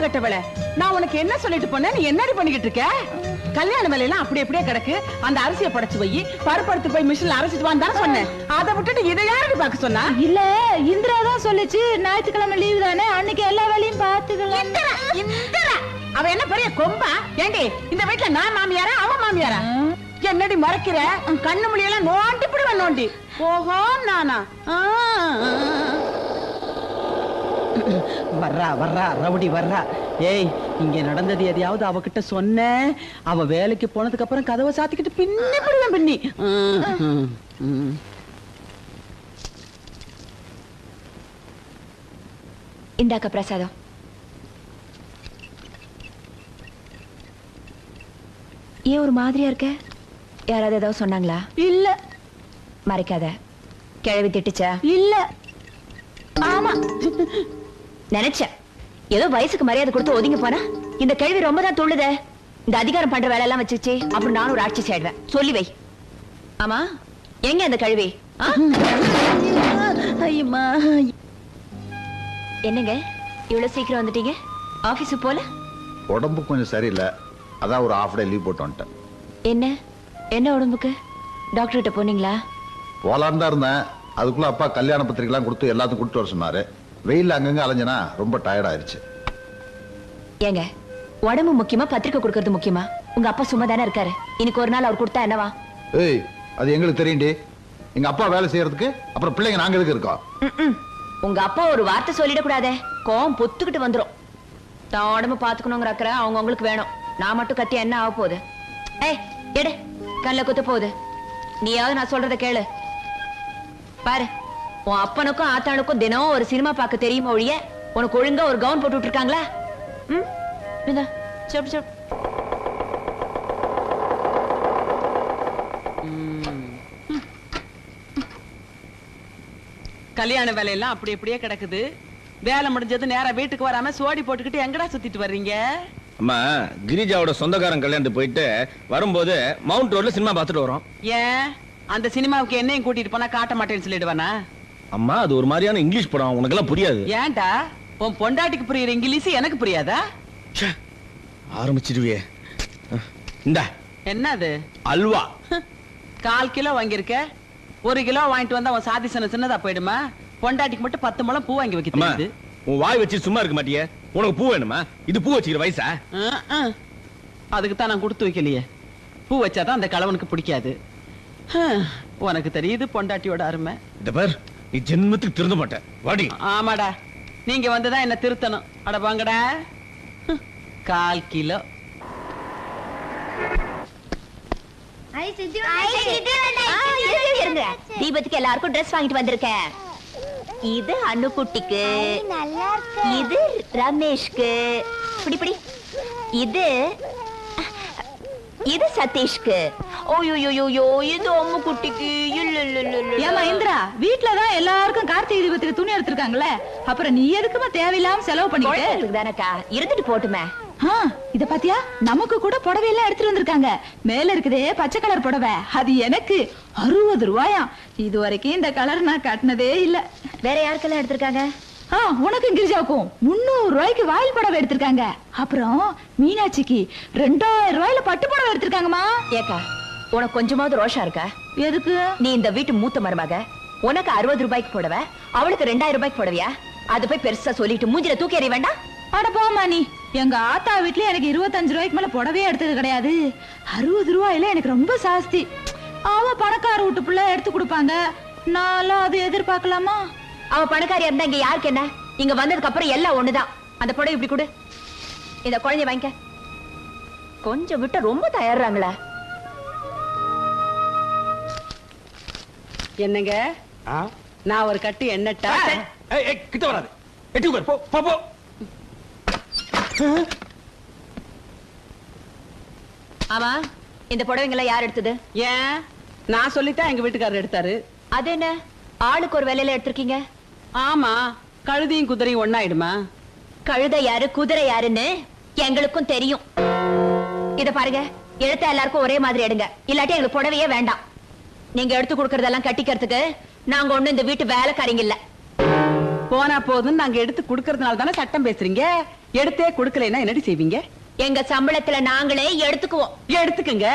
கட்டவள, நான் உனக்கு என்ன சொல்லிட்டு போனேன், நீ என்னடி பண்ணிக்கிட்டு இருக்க? கல்யாண வேலையெல்லாம் அப்படி அப்படியே கிடக்கு. அந்த அரிசியை படைச்சு வை, பருப்படுத்து போய் மிஷின்ல அரைச்சிட்டு வான்னு தானே சொன்னேன். அதை விட்டுட்டு இதை யாரடி பார்க்க சொன்னா? இல்ல, இந்திரா தான் சொல்லிச்சு, ஞாயிற்றுக்கிழமை லீவு தானே, அன்னைக்கு எல்லா வேலையும் பாத்துக்கலாம். இந்திரா அவ என்ன பெரிய கொம்பா? ஏண்டி இந்த வீட்டுல நான் மாமியாரா, அவ மாமியாரா? என்னடி மறைக்கிற? கண்ணு மொழியெல்லாம் நோண்டி பிடுவேன், நோண்டி. ஓஹோ, நானா? வர்றா வர்றா ரவுடி வர்றா. ஏய், இங்க நடந்தது எதையாவது அவகிட்ட சொன்ன, அவ வேலைக்கு போனதுக்கு அப்புறம் கதவை சாத்திக்கிட்டு பின்னி பிடுவேன், பின்னி. இந்தாக்க பிரசாதம். ஏன் ஒரு மாதிரியா இருக்க? யாராவது ஏதாவது சொன்னாங்களா? இல்ல. மறைக்காத. கிழவி திட்டுச்சா? இல்ல. ஆமா, நினைச்சேன். ஏதோ வயசுக்கு மரியாதை கொடுத்து ஒதுங்கி போனா இந்த கிழவி ரொம்ப தான் தொழுத. இந்த அதிகாரம் பண்ற வேலை எல்லாம் வச்சுச்சு, அப்புறம் நானும் ஒரு ஆட்சி செய்வேன். சொல்லி வை. ஆமா, எங்க அந்த கிழவி? என்னங்க இவ்வளவு சீக்கிரம் வந்துட்டீங்க? ஆபீஸு போல? உடம்பு கொஞ்சம் சரியில்லை, அதான் ஒரு ஹாஃப் டே லீவ் போட்டு வந்துட்டேன். என்ன என்ன உடம்புக்கு? டாக்டர் கிட்ட போனீங்களா? போலான்னு தான் இருந்தேன். அதுக்குள்ள அப்பா கல்யாண பத்திரிகைலாம் கொடுத்து எல்லாத்தையும் கொடுத்து வர சொன்னாரு. வெயில் அங்கங்க அலைஞ்சனா ரொம்ப டயர்ட் ஆயிருச்சு. ஏங்க, உடம்பு முக்கியமா பத்திரிக்கை கொடுக்கறது முக்கியமா? உங்க அப்பா சும்மா தானே இருக்காரு, இன்னைக்கு ஒரு நாள் அவர் கொடுத்தா என்னவா? ஏய், அது எங்களுக்கு தெரியும்டி. எங்க அப்பா வேலை செய்யறதுக்கு அப்புறம் பிள்ளைங்க நாங்க எதுக்கு இருக்கோம்? உங்க அப்பா ஒரு வார்த்தை சொல்லிடக்கூடாதே, கோவம் பொத்துக்கிட்டு வந்துரும். தான் உடம்பு பாத்துக்கணுங்கிற அக்கறை அவங்க உங்களுக்கு வேணும். நான் மட்டும் கத்தி என்ன ஆக போகுது? ஏய் எடு, கண்ணில் குத்த போகுது. நீயாவது நான் சொல்றத கேளு. பாரு, உன் அப்பனுக்கும் ஆத்தானுக்கும் தினம் ஒரு சினிமா பார்க்க தெரியுமா ஒழிய உனக்கு ஒழுங்கா ஒரு கவுன் போட்டு விட்டுருக்காங்களா? கல்யாண வேலையெல்லாம் அப்படி அப்படியே கிடக்குது. வேலை முடிஞ்சது நேரா வீட்டுக்கு வராம சோடி போட்டுக்கிட்டு எங்கடா சுத்திட்டு வர்றீங்க? அம்மா, கிரிஜாவோட சொந்தக்காரன் கல்யாணத்துக்கு போயிட்டு வரும்போது மவுண்ட் ரோட்ல சினிமா பார்த்துட்டு வரோம். ஏன் அந்த சினிமாவுக்கு என்னையும் கூட்டிட்டு போனா காட்ட மாட்டேன்னு சொல்லிடுவானா? அம்மா, அது ஒரு மாதிரியான இங்கிலீஷ் படம், உனக்கு எல்லாம் புரியாது. ஏன்டா, உன் பொண்டாட்டிக்கு புரியுற இங்கிலீஷ் எனக்கு புரியாதா? ஆரம்பிச்சிடுவே. இந்தா என்னது? அல்வா. 1/4 கிலோ வாங்கியிருக்க. 1 கிலோ வாங்கிட்டு வந்தா உன் சாதி சின்னதா போயிடுமா? பொண்டாட்டிக்கு மட்டும் 10 முழம் பூ வாங்கி வைக்க தெரியுது. உன் வாய் வச்சு சும்மா இருக்க மாட்டியே? உனக்கு பூ வேணுமா? இது பூ வச்சுக்கிற வயசா? அதுக்கு தான் நான் கொடுத்து வைக்கலையே. பூ வச்சாதான் அந்த கலவனுக்கு பிடிக்காது. உனக்கு தெரியுது பொண்டாட்டியோட அருமை. இந்த பார், நீ ஜென்மத்துக்கு திருந்த மாட்டேன். வாடி. ஆமாடா, நீங்க வந்துதான் என்ன திருத்தணும். அட வாங்கடா. 1/4 கிலோ. தீபத்துக்கு எல்லாருக்கும் ட்ரெஸ் வாங்கிட்டு வந்திருக்கேன். இது அனுக்குட்டிக்கு, இது ரமேஷ்க்கு, பிடி இது இது சதீஷ்க்கு, ஓயோயோயோ இது அம்மு குட்டிக்கு. ஏமா இந்திரா, வீட்டுலதான் எல்லாருக்கும் கார்த்திகை தீபத்துக்கு துணி எடுத்திருக்காங்களே, அப்புறம் நீ எதுக்குமா தேவையில்லாம செலவு பண்ணிக்கிட்டு? தானக்கா இருந்துட்டு போட்டுமே. இத பாத்தியா, நமக்கு கூட புடவை எல்லாம் எடுத்துட்டு வந்திருக்காங்க. மேல இருக்குதே பச்சை கலர் புடவை, அது எனக்கு 60 ரூபாயா. இது வரைக்கும் இந்த கலர் நான் கட்டினதே இல்ல. வேற யாருக்கெல்லாம் எடுத்திருக்காங்க? உனக்கு கிரிஜாவுக்கும் 300 ரூபாய்க்கு வாயில் புடவை எடுத்திருக்காங்க. அப்புறம் மீனாட்சிக்கு 2000 ரூபாயில பட்டு புடவை எடுத்திருக்காங்கம்மா. ஏக்கா, உனக்கு கொஞ்சமாவது ரோஷா இருக்கா? எதுக்கு? நீ இந்த வீட்டு மூத்த மருமக, உனக்கு 60 ரூபாய்க்கு புடவை, அவளுக்கு 2000 ரூபாய்க்கு புடவையா? அது போய் பெருசா சொல்லிட்டு மூஞ்சில தூக்கி எறிய வேண்டாம். அட போமா நீ. எங்க ஆத்தா வீட்லயே எனக்கு 25 ரூபாய்க்கு மேல புடவையே எடுத்தது கிடையாது. 60 ரூபாயில எனக்கு ரொம்ப சாஸ்தி. அவ பணக்கார வீட்டு பிள்ளை எடுத்து கொடுப்பாங்க, நானும் அது எதிர்பார்க்கலாமா? அவ பணக்காரியா இருந்தா இங்க யாருக்கு என்ன? இங்க வந்ததுக்கு அப்புறம் எல்லாம் ஒண்ணுதான். அந்த புடவை இப்படி கொடு. இந்த குழந்தைய வாங்கிக்க. கொஞ்சம் விட்டு ரொம்ப தயாராங்களா? என்னங்க, நான் ஒரு கட்டு எண்ணட்டா? கிட்ட வராது, எட்டி உட்கார். போ போ போ. ஆமா, இந்த புடவைங்களை யார் எடுத்தது? ஏன், நான் சொல்லித்தான் எங்க வீட்டுக்காரர் எடுத்தாரு. அது என்ன, ஆளுக்கு ஒரு வேலையில எடுத்திருக்கீங்க? ஆமா, கழுதையும் குதிரையும் ஒண்ணாயிடுமா? கழுதை யாரு குதிரை யாருன்னு எங்களுக்கும் தெரியும். இத பாருங்க, எடுத்த எல்லாருக்கும் ஒரே மாதிரி எடுங்க, இல்லாட்டி எங்களுக்கு புடவையே வேண்டாம். நீங்க எடுத்து கொடுக்கறதெல்லாம் கட்டிக்கிறதுக்கு நாங்க ஒண்ணு இந்த வீட்டு வேலைக்காரங்க இல்ல. போனா போதும் நாங்க எடுத்து குடுக்கறதுனால தானே சட்டம் பேசுறீங்க. எடுத்தே கொடுக்கலைன்னா என்னடி செய்வீங்க? எங்க சம்பளத்துல நாங்களே எடுத்துக்குவோம். எடுத்துக்குங்க.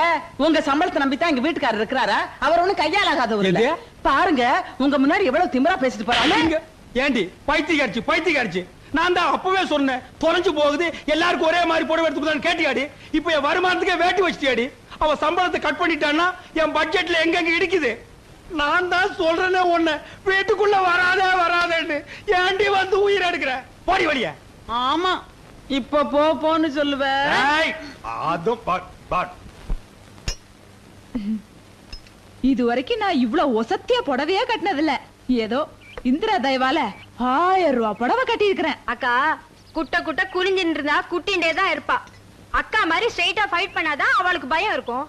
உங்க சம்பளத்தை நம்பித்தான் எங்க வீட்டுக்காரர் இருக்கிறாரா? அவர் ஒண்ணும் கையால் ஆகாதவர் இல்ல. பாருங்க, உங்க முன்னாடி எவ்வளவு திமிரா பேசிட்டு போறாங்க. ஏண்டி பைத்தியக்காரிச்சு நான் தான் அப்பவே சொன்னேன், தொலைஞ்சு போகுது, எல்லாருக்கும் ஒரே மாதிரி புடவை எடுத்துக்கிட்டான்னு கேட்டியாடி? இப்ப என் வருமானத்துக்கே வேட்டி வச்சிட்டியாடி? அவ சம்பளத்தை கட் பண்ணிட்டான்னா என் பட்ஜெட்ல எங்கெங்க இடிக்குது. நான் தான் சொல்றேனே ஒண்ணு, வீட்டுக்குள்ள வராதேன்னு ஏண்டி வந்து உயிர் எடுக்கிற? போடி வழிய. ஆமா, இப்ப போன்னு சொல்லுவேன். இது வரைக்கும் நான் இவ்வளவு ஒசத்திய புடவையே கட்டினதில்ல. ஏதோ இந்திரா தயவால 1000 ரூபாய் புடவை கட்டி இருக்கிறேன். அக்கா குட்ட குனிஞ்சின்னு இருந்தா குட்டிண்டே தான் இருப்பா. அக்கா மாதிரி ஸ்ட்ரைட்டா ஃபைட் பண்ணாதான் அவளுக்கு பயம் இருக்கும்.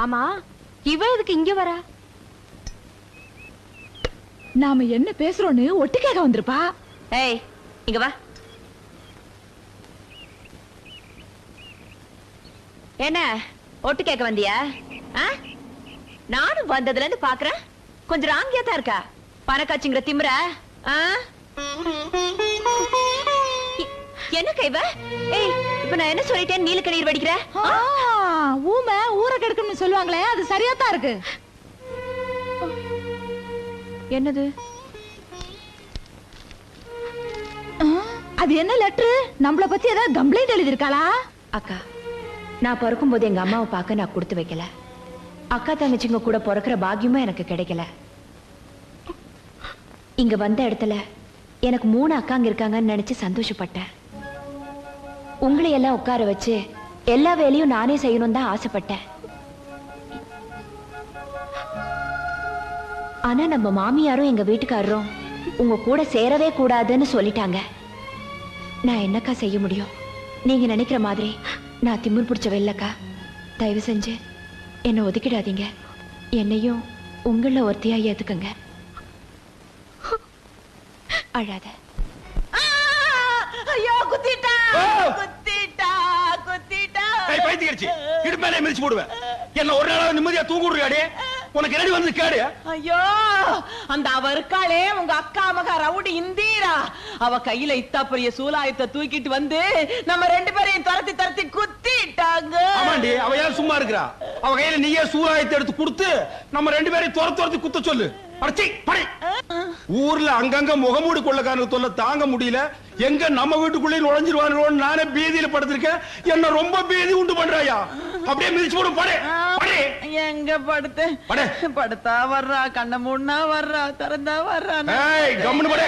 ஆமா, இவ எதுக்கு இங்க வரா? நாம என்ன பேசுறோன்னு ஒட்டு கேட்க வந்திருப்பா. ஏய், இங்க வா. என்ன ஒட்டு கேட்க வந்தியா? நானும் வந்ததுல இருந்து பாக்குறேன், கொஞ்சம் ராங்கியா தான் இருக்கா. பணக்காட்சிங்கிற திமிர. என்ன கைவ? ஏய், இப்ப நான் என்ன சொல்லிட்டேன்? நீலக்கண்ணீர் வடிக்கிற? ஊமை ஊரை கெடுக்கணும்னு சொல்லுவாங்களே, அது சரியா தான் இருக்கு. என்னது அது? என்ன லெட்டர்? நம்மள பத்தி ஏதாவது கம்ப்ளைண்ட் எழுதிருக்காளா? அக்கா, நான் பிறக்கும் போது எங்க அம்மாவை பார்க்க நான் கொடுத்து வைக்கல. அக்கா தங்கச்சிங்க கூட பிறக்கிற பாக்கியமும் எனக்கு கிடைக்கல. இங்க வந்த இடத்துல எனக்கு 3 அக்காங்க இருக்காங்கன்னு நினைச்சு சந்தோஷப்பட்டேன். உங்களை எல்லாம் உட்கார வச்சு எல்லா வேலையும் நானே செய்யணும் தான் ஆசைப்பட்டேன். ஆனா நம்ம மாமியாரும் எங்க வீட்டுக்காரரும் உங்க கூட சேரவே கூடாதுன்னு சொல்லிட்டாங்க. நான் என்னக்கா செய்ய முடியும்? நீங்க நினைக்கிற மாதிரி நான் திமிர் பிடிச்ச வெள்ளக்கா. தயவு செஞ்சு என்ன ஒதுக்கிடாதீங்க. என்னையும் உங்கள ஒருத்தியா ஏத்துக்குங்க. அழாத. ஐயோ, குத்திட்டா. பைத்தியக்காரிச்சு, இடுப்பு மேலே மிதிச்சு போடுவேன். என்ன ஒரு நாளாவது நிம்மதியா தூங்க விடுறியாடி? உனக்கு என்னடி வந்து கேடு? ஐயோ, அந்த அவ இருக்காளே உங்க அக்கா மகா ரவுடி இந்தீரா, அவ கையில இத்தா பெரிய சூலாயத்தை தூக்கிட்டு வந்து நம்ம 2 பேரையும் துரத்தி குத்திட்டாங்க. ஆமாண்டி, அவ ஏன் சும்மா இருக்கிறா? அவ கையில நீயே சூலாயத்தை எடுத்து கொடுத்து நம்ம 2 பேரையும் துரத்தி குத்த சொல்லு. ஊர்ல அங்கங்க முகமூடி கொள்ளக்காரனுக்கு தொல்லை தாங்க முடியல. எங்க நம்ம வீட்டுக்குள்ளே நுழைஞ்சிருவானு நானே பீதியில படுத்திருக்கேன். என்ன ரொம்ப பீதி உண்டு பண்றாயா? அப்படியே மிதிச்சு போடும். எங்க படுத்தா வர்றா, கண்ண மூடனா வர்றா, திறந்தா வர்றா. கம்முனு படு.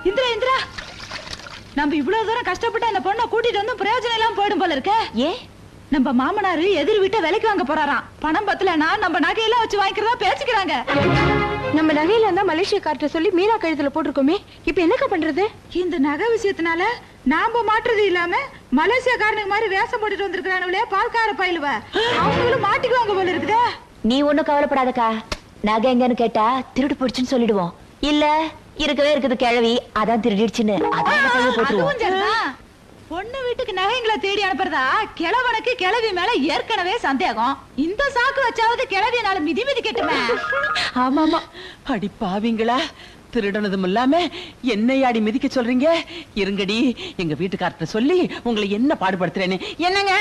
இந்திரா, நம்ம இவ்வளவு தூரம் கஷ்டப்பட்டு அந்த பொண்ணை கூட்டிட்டு வந்து பிரயோஜனம் எல்லாம் போயிடும் போல இருக்க. ஏன்? நம்ம மாமனாரு எதிர் வீட்டை விலைக்கு வாங்க போறாராம். பணம் பத்தலனா நம்ம நகையெல்லாம் வச்சு வாங்கிக்கிறதா பேசிக்கிறாங்க. நம்ம நகையில இருந்தா மலேசியக்கார்ட்ட சொல்லி மீரா கழுத்துல போட்டிருக்கோமே, இப்ப என்னக்கா பண்றது? இந்த நகை விஷயத்தினால நாம மாற்றுறது இல்லாம மலேசியக்காரனுக்கு மாதிரி வேஷம் போட்டுட்டு வந்திருக்கானுங்களே பால்கார பயிலுவ, அவங்களும் மாட்டிக்குவாங்க போல இருக்குதே. நீ ஒண்ணும் கவலைப்படாதக்கா. நகை எங்கன்னு கேட்டா திருடு போடுச்சுன்னு சொல்லிடுவோம். இல்ல இருக்கவே இருக்குது கிழவி, அதான் திருடிடுச்சுன்னு அதுவும் பொண்ணு வீட்டுக்கு நகைங்களை தேடி அனுப்புறதா கிழவனுக்கு கிழவி மேல ஏற்கனவே சந்தேகம். இந்த சாக்கு வச்சாவது கிழவியனால மிதி கெட்டுமே. ஆமாமா, அடி பாவிங்களா, திருடனதும் இல்லாம என்னையாடி மிதிக்க சொல்றீங்க? இருங்கடி, எங்க வீட்டுக்காரர்ட்ட சொல்லி உங்களை என்ன பாடுபடுத்துறேன்னு. என்னங்க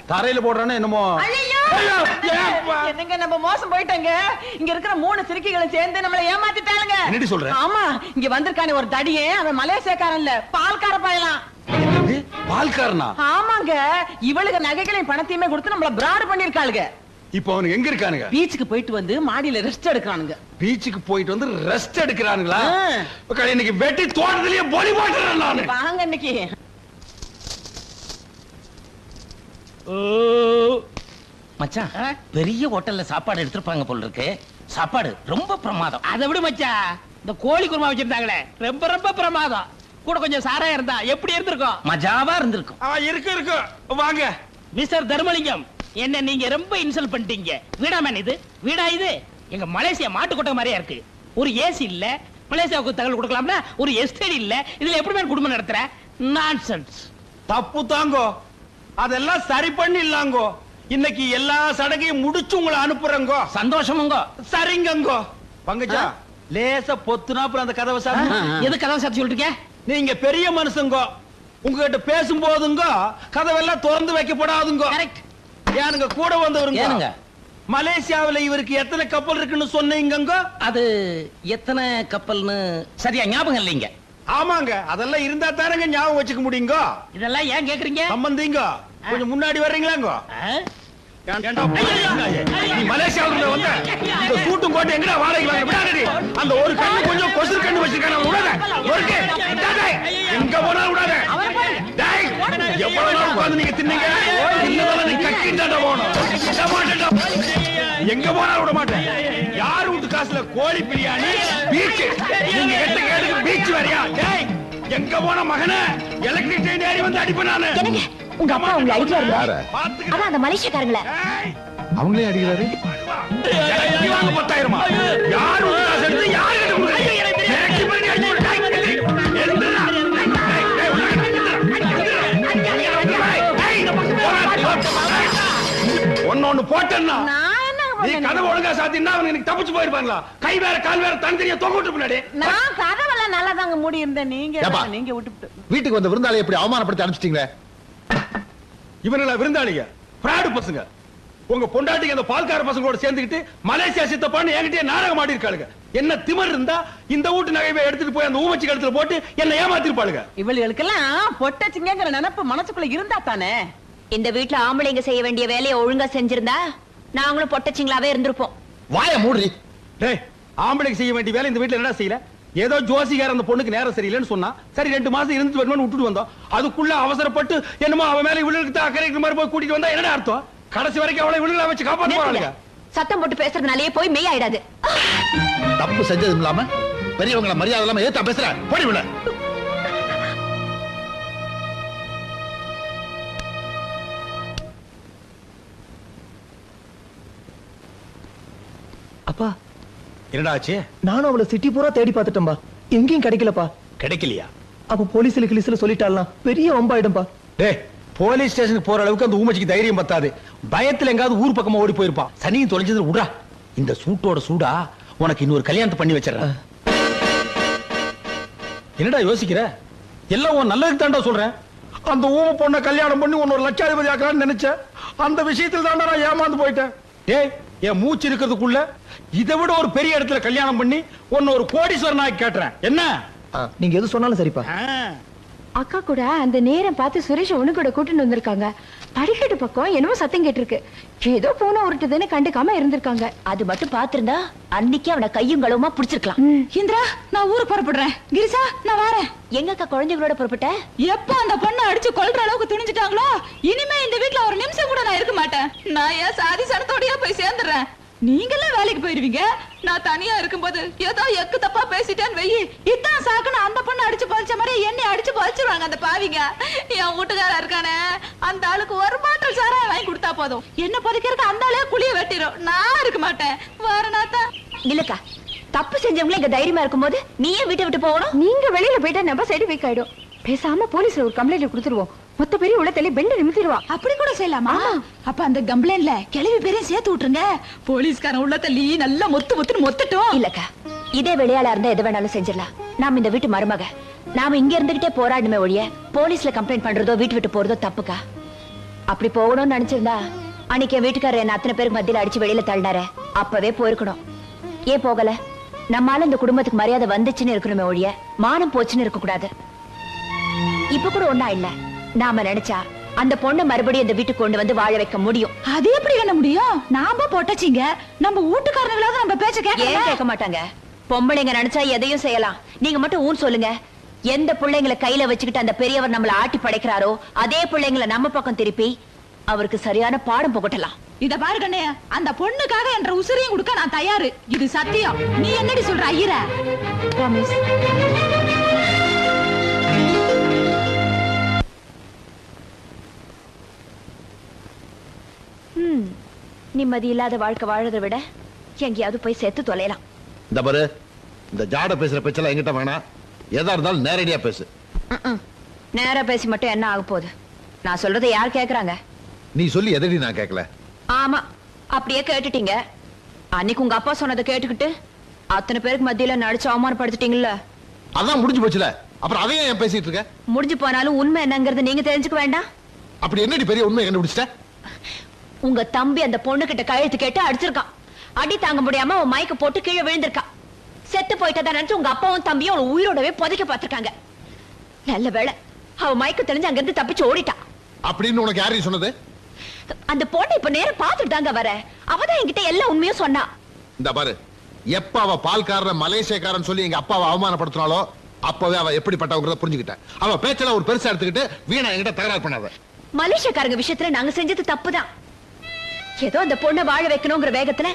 தரையில போடுறானே என்னமோ. என்னங்க, நம்ம மோசம் போயிட்டங்க. இங்க இருக்கிற 3 சிறுக்கிகளும் சேர்ந்து நம்மள ஏமாத்திட்டாங்க. என்னடி சொல்ற? ஆமா, இங்க வந்திருக்கானே ஒரு தடியே, அவன் மலேசியக்காரன் இல்ல, பால்கார பயலாம். பால்காரனா? ஆமாங்க, இவளுக்கு நகைகளையும் பணத்தையுமே கொடுத்து நம்மள பிராடு பண்ணிருக்காளுங்க. இப்போ அவனுக்கு எங்க இருக்கானுங்க? பீச்சுக்கு போயிட்டு வந்து மாடியில ரெஸ்ட் எடுக்கிறானுங்க. பீச்சுக்கு போயிட்டு வந்து ரெஸ்ட் எடுக்கிறானுங்களா? இன்னைக்கு வெட்டி தோட்டத்திலேயே பொலி போட்டுறேன் நானு. வாங்க இன்னைக்கு. மச்சான், பெரிய ஹோட்டல்ல சாப்பாடு எடுத்துருப்பாங்க போல இருக்கு. சாப்பாடு ரொம்ப பிரமாதம். அதை விட மச்சான், இந்த கோழி குருமா வச்சிருந்தாங்களே ரொம்ப ரொம்ப பிரமாதம். கூட கொஞ்சம் சாராயம் இருந்தா எப்படி இருந்திருக்கும்? மஜாவா இருந்திருக்கும். இருக்கு வாங்க. மிஸ்டர் தர்மலிங்கம், என்ன நீங்க ரொம்ப இன்சல்ட் பண்ணிட்டீங்க. வீடா மேன் இது? வீடா இது? எங்க மலேசியா மாட்டு கொட்டை மாதிரியா இருக்கு. ஒரு ஏசி இல்ல, மலேசியாவுக்கு தகவல் கொடுக்கலாம்னா ஒரு எஸ்டேட் இல்ல. இதுல எப்படி மேன் குடும்பம் நடத்துற? நான்சென்ஸ். தப்பு தாங்கோ, அதெல்லாம் சரி பண்ணி இல்லாங்கோ. இன்னைக்கு எல்லா சடங்கையும் முடிச்சு உங்களை அனுப்புறேங்கோ. சந்தோஷமுங்க. சரிங்கங்கோ. பங்கஜா லேசா பொத்துனாப்புல அந்த கதவை சார். எது கதவை சாத்தி சொல்லிருக்க? நீங்க பெரிய மனுஷங்கோ, உங்ககிட்ட பேசும்போதுங்க கதவெல்லாம் திறந்து வைக்கப்படாதுங்க. கரெக்ட். ஏனுங்க கூட வந்தவருங்க? ஏனுங்க? மலேசியாவுல இவருக்கு எத்தனை கப்பல் இருக்குன்னு சொன்னீங்கங்க? அது எத்தனை கப்பல்னு சரியா ஞாபகம் இல்லைங்க. ஆமாங்க, அதெல்லாம் இருந்தா தானங்க ஞாபகம் வச்சுக்க முடியுங்க. இதெல்லாம் ஏன் கேக்குறீங்க? சம்பந்திங்க கொஞ்சம் முன்னாடி வர்றீங்களாங்க? மலேசியாவுல வந்த இந்த சூட்டும் கோட்டை எங்கடா வாடகை வாங்க விடாதடி. அந்த ஒரு கண்ணு கொஞ்சம் கொசு கண்ணு வச்சிருக்கானே விடாத. ஒருக்கே எங்க போனாலும் விடாத. டேய் எவ்வளவு நாள் உட்கார்ந்து நீங்க தின்னீங்க? தின்னதெல்லாம் நீ கக்கிட்டாடா போணும். விட மாட்டேன்டா. எங்க போனாலும் விட மாட்டேன். யார் வீட்டு காசுல கோழி பிரியாணி பீச், நீங்க கெட்ட கேடுக்கு பீச் வரையா? டேய் எங்க போன மகனே, எலக்ட்ரிக் ட்ரெயின் ஏறி வந்து அடிப்பேன் நானு. உங்க அப்பா உங்களை அடிக்கிறாரு. யார? அதான் அந்த மலேசியக்காரங்கள. அவங்களே அடிக்கிறாரு. நீ வாங்க 10,000. யார் வீட்டு காசு எடுத்து யார் கிட்ட கொடுக்குறீங்க? எனக்கு பண்ணி அடி போடு. ஒன்னு போட்டேன்னா நான் என்ன நீ கதவு ஒழுங்கா சாத்தினா அவங்க எனக்கு தப்பிச்சு போயிருப்பாங்களா? கை வேற கால் வேற தனித்தனியா தொங்க விட்டு பின்னாடி. நான் கதவெல்லாம் நல்லா தாங்க மூடி இருந்தேன். ஏப்பா? நீங்க விட்டு வீட்டுக்கு வந்த விருந்தாளி எப்படி அவமானப்படுத்தி அனுப்பிச்சிட்டீங்களே? இவங்கள விருந்தாளிங்க, பிராடு பசங்க. உங்க பொண்டாட்டிக்கு அந்த பால்கார பசங்களோட சேர்ந்துக்கிட்டு மலேசியா சித்தப்பான்னு என்கிட்டயே நாடகம் ஆடி இருக்காளுங்க. என்ன திமிர் இருந்தா இந்த வீட்டு நகைவை எடுத்துட்டு போய் அந்த ஊமச்சி கழுத்துல போட்டு என்ன ஏமாத்திருப்பாளுங்க. இவளுக்கெல்லாம் பொட்டச்சிங்கிற நினைப்பு மனசுக்குள்ள இருந்தா தானே. இந்த வீட்ல ஆம்பளைங்க செய்ய வேண்டிய வேலையை ஒழுங்கா செஞ்சிருந்தா நாங்களும் பொட்டச்சிங்களாவே இருந்திருப்போம். வாய மூடுறி. டேய் ஆம்பளைக்கு செய்ய வேண்டிய வேலை இந்த வீட்டுல என்ன செய்யல? ஏதோ ஜோசிகார அந்த பொண்ணுக்கு நேரம் சரியில்லைன்னு சொன்னா சரி 2 மாசம் இருந்து வரணும்னு விட்டுட்டு வந்தோம். அதுக்குள்ள அவசரப்பட்டு என்னமோ அவன் மேல விழுக்கு அக்கறைக்கு மாதிரி போய் கூட்டிட்டு வந்தா என்ன அர்த்தம்? கடைசி வரைக்கும் அவளை விழுல வச்சு காப்பாத்த போறாங்க. சத்தம் போட்டு பேசுறதுனாலயே போய் மெய் ஆயிடாது. தப்பு செஞ்சதும் இல்லாம பெரியவங்களை மரியாதை இல்லாம ஏத்தா பேசுற? போடி விட. அப்பா என்னடா ஆச்சு? நானும் அவளை சிட்டி பூரா தேடி பார்த்துட்டேன்பா, எங்கேயும் கிடைக்கலப்பா. கிடைக்கலையா? அப்ப போலீஸ்ல கிளிஸ்ல சொல்லிட்டாலாம் பெரிய வம்பாயிடும்பா. டேய் போலீஸ் ஸ்டேஷனுக்கு போற அளவுக்கு அந்த ஊமச்சிக்கு தைரியம் பத்தாது. பயத்துல எங்காவது ஊர் பக்கமா ஓடி போயிருப்பான். சனியும் தொலைஞ்சது விடுறா. இந்த சூட்டோட சூடா உனக்கு இன்னொரு கல்யாணத்தை பண்ணி வச்சிடறேன். என்னடா யோசிக்கிற? எல்லாம் உன் நல்லதுக்கு தாண்டா சொல்றேன். அந்த ஊம பொண்ணை கல்யாணம் பண்ணி உன்ன ஒரு லட்சாதிபதி ஆக்கலாம்னு நினைச்சேன். அந்த விஷயத்துல தாண்டா நான் ஏமாந்து போயிட்டேன். டேய் என் மூச்சு இருக்கிறதுக்குள்ள இதை விட ஒரு பெரிய இடத்துல கல்யாணம் பண்ணி உன்ன ஒரு கோடீஸ்வரன் ஆக்கி கேட்டுறேன். என்ன நீங்க எது சொன்னாலும் சரிப்பா. அக்கா கூட அந்த நேரம் பார்த்து சுரேஷ் ஒண்ணு கூட கூட்டிட்டு வந்திருக்காங்க. படிக்கட்டு பக்கம் என்னமோ சத்தம் கேட்டிருக்கு. ஏதோ போன உருட்டுதுன்னு கண்டுக்காம இருந்திருக்காங்க. அது மட்டும் பாத்திருந்தா அன்னைக்கு அவனை கையும் களவுமா புடிச்சிருக்கலாம். இந்திரா நான் ஊருக்கு புறப்படுறேன். கிரிசா நான் வரேன். எங்க அக்கா குழந்தைகளோட புறப்பட்ட? எப்ப அந்த பொண்ணை அடிச்சு கொல்ற அளவுக்கு துணிஞ்சிட்டாங்களோ இனிமே இந்த வீட்ல ஒரு நிமிஷம் கூட நான் இருக்க மாட்டேன். நான் ஏன் சாதி சனத்தோடயா போய் சேர்ந்துடுறேன். நீங்கெல்லாம் வேலைக்கு போயிருவீங்க, நான் தனியா இருக்கும்போது ஏதோ எக்கு தப்பா பேசிட்டேன்னு வெயி இதான் சாக்குன்னு அந்த பொண்ணு அடிச்சு பழிச்ச மாதிரி என்னை அடிச்சு பழிச்சிருவாங்க அந்த பாவிங்க. என் வீட்டுக்காரா இருக்கானே அந்த ஆளுக்கு ஒரு பாட்டில் சாராயம் வாங்கி கொடுத்தா போதும், என்ன பொதிக்கிறதுக்கு அந்த ஆளே குழிய வெட்டிடும். நான் இருக்க மாட்டேன். வரனாத்தா இல்லக்கா, தப்பு செஞ்சவங்களே இங்க தைரியமா இருக்கும்போது நீ ஏன் வீட்டை விட்டு போகணும்? நீங்க வெளியில போயிட்டா நம்ம சைடு வீக் ஆயிடும். பேசாம போலீஸ்ல ஒரு கம்ப்ளைண்ட் கொடுத்துருவோம். மொத்த பேரும் உள்ள தள்ளி பெண்டு நிமித்திடுவா. அப்படி கூட செய்யலாமா? அப்ப அந்த கம்ப்ளைண்ட்ல கிளவி பேரையும் சேர்த்து விட்டுருங்க. போலீஸ்காரன் உள்ள தள்ளி நல்லா மொத்துன்னு மொத்தட்டும். இல்லக்கா, இதே வெளியாளா இருந்தா எது வேணாலும் செஞ்சிடலாம். நாம இந்த வீட்டு மருமக, நாம இங்க இருந்துகிட்டே போராடணுமே ஒழிய போலீஸ்ல கம்ப்ளைண்ட் பண்றதோ வீட்டு விட்டு போறதோ தப்புக்கா. அப்படி போகணும்னு நினைச்சிருந்தா அன்னைக்கு என் வீட்டுக்காரர் என்ன அத்தனை பேருக்கு மத்தியில அடிச்சு வெளியில தள்ளினாரு, அப்பவே போயிருக்கணும். ஏன் போகல? நம்மால இந்த குடும்பத்துக்கு மரியாதை வந்துச்சுன்னு இருக்கணுமே ஒழிய மானம் போச்சுன்னு இருக்க கூடாது. இப்ப கூட ஒண்ணா இல்ல, நாம நினைச்சா அந்த பொண்ணை மறுபடியும் இந்த வீட்டுக்கு கொண்டு வந்து வாழ வைக்க முடியும். அது எப்படி என்ன முடியும்? நாம போட்டச்சிங்க, நம்ம வீட்டுக்காரங்களாவது நம்ம பேச்ச கேட்க மாட்டாங்க. பொம்பளைங்க நினைச்சா எதையும் செய்யலாம். நீங்க மட்டும் ஊன் சொல்லுங்க. எந்த பிள்ளைங்களை கையில வச்சுக்கிட்டு அந்த பெரியவர் நம்மள ஆட்டி படைக்கிறாரோ அதே பிள்ளைங்களை நம்ம பக்கம் திருப்பி அவருக்கு சரியான பாடம் புகட்டலாம். இத பாரு கண்ணே, அந்த பொண்ணுக்காக என்ற உசிரையும் கொடுக்க நான் தயாரு. இது சத்தியம். நீ என்னடி சொல்ற ஐயர? ப்ராமிஸ். நிம்மதி இல்லாத வாழ்க்கை வாழறதை விட எங்கேயாவது போய் சேர்த்து தொலைலாம். இந்த பாரு, இந்த ஜாட பேசுற பேச்செல்லாம் எங்கிட்ட வேணாம். எதா இருந்தாலும் நேரடியா பேசு. நேரா பேசி மட்டும் என்ன ஆக போகுது? நான் சொல்றதை யார் கேக்குறாங்க? நீ சொல்லி எதடி நான் கேட்கல? ஆமா அப்படியே கேட்டுட்டீங்க. அன்னைக்கு உங்க அப்பா சொன்னதை கேட்டுக்கிட்டு அத்தனை பேருக்கு மத்தியில நடிச்சு அவமானப்படுத்திட்டீங்கல்ல. அதான் முடிஞ்சு போச்சுல, அப்புறம் அதையும் ஏன் பேசிட்டு இருக்க? முடிஞ்சு போனாலும் உண்மை என்னங்கறது நீங்க தெரிஞ்சுக்க வேண்டாம்? அப்படி என்னடி பெரிய உண்மையை கண்டுபிடிச்சிட்ட? உங்க தம்பி அந்த பொண்ணு கிட்ட கழுத்து கேட்டு அடிச்சிருக்கான். அடி தாங்க முடியாம அவன் மயக்க போட்டு கீழே விழுந்திருக்கான். செத்து போயிட்டதா நினைச்சு உங்க அப்பாவும் தம்பியும் அவளை உயிரோடவே புதைக்க பார்த்திருக்காங்க. நல்ல வேளை அவ மயக்க தெரிஞ்சு அங்க இருந்து தப்பிச்சு ஓடிட்டான். அப்படின்னு உனக்கு யாரையும் சொன்னது? அந்த பொண்ணு இப்ப நேரம் பார்த்துட்டு தாங்க வர. அவதான் என்கிட்ட எல்லா உண்மையும் சொன்னா. இந்த பாரு, எப்ப அவ பால்காரன் மலேசியக்காரன் சொல்லி எங்க அப்பாவை அவமானப்படுத்தினாலோ அப்பவே அவ எப்படிப்பட்டவங்கிறத புரிஞ்சுக்கிட்டேன். அவ பேச்சல ஒரு பெருசா எடுத்துக்கிட்டு வீணா என்கிட்ட தகராறு பண்ணாத. மலேசியக்காரங்க விஷயத்துல நாங்க செஞ்சது தப்புதான். ஏதோ அந்த பொண்ணை வாழ வைக்கணுங்கிற வேகத்துல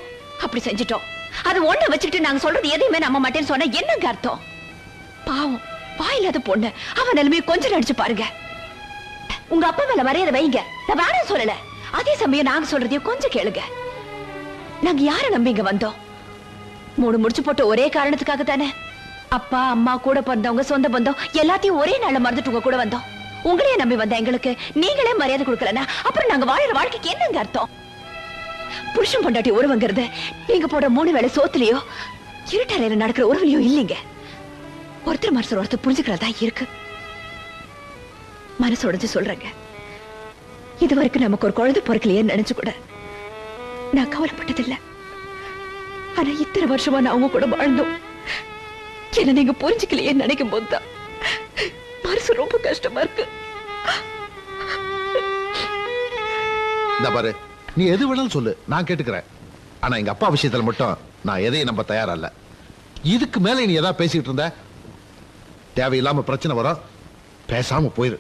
அப்படி செஞ்சிட்டோம். அது ஒண்ண வச்சுக்கிட்டு நாங்க சொல்றது எதையுமே நம்ப மாட்டேன்னு சொன்னா என்னங்க அர்த்தம்? பாவம் வாயில்லாத பொண்ணு, அவன் நிலைமையை கொஞ்சம் நடிச்சு பாருங்க. உங்க அப்பா மேல மரியாதை வைங்க, நான் வேணும் சொல்லல. அதே சமயம் நாங்க சொல்றதையும் கொஞ்சம் கேளுங்க. நாங்க யார நம்பி இங்க வந்தோம்? 3 முடிச்சு போட்ட ஒரே காரணத்துக்காக தானே. அப்பா அம்மா கூட பிறந்தவங்க சொந்த பந்தம் எல்லாத்தையும் ஒரே நாள்ல மறந்துட்டு உங்க கூட வந்தோம். உங்களையே நம்பி வந்த எங்களுக்கு நீங்களே மரியாதை கொடுக்கலன்னா அப்புறம் நாங்க வாழற வாழ்க்கைக்கு என்னங்க அர்த்தம்? புருஷன் பொண்டாட்டி உறவுங்கிறது நீங்க போட 3 வேளை சோத்துலயோ இருட்டறையில நடக்கிற உறவுலயோ இல்லைங்க. ஒருத்தர் மனசு ஒருத்தர் புரிஞ்சுக்கிறதா இருக்கு. மனசு உடைஞ்சு சொல்றேங்க, இது வரைக்கும் நமக்கு ஒரு குழந்தை பொறுக்கலையே நினைச்சு கூட நான் கவலைப்பட்டதில்லை. ஆனா இத்தனை வருஷமா நான் அவங்க கூட வாழ்ந்தோம். என்ன நீங்க புரிஞ்சுக்கலையே நினைக்கும் போதுதான் மனசு ரொம்ப கஷ்டமா இருக்கு. இந்த பாரு, நீ எது வேணாலும் சொல்லு, நான் கேட்டுக்கிறேன். ஆனா எங்க அப்பா விஷயத்துல மட்டும் நான் எதையும் நம்ப தயாரா இல்ல. இதுக்கு மேல நீ ஏதாவது பேசிட்டு இருந்த தேவையில்லாம பிரச்சனை வரும். பேசாம போயிரு.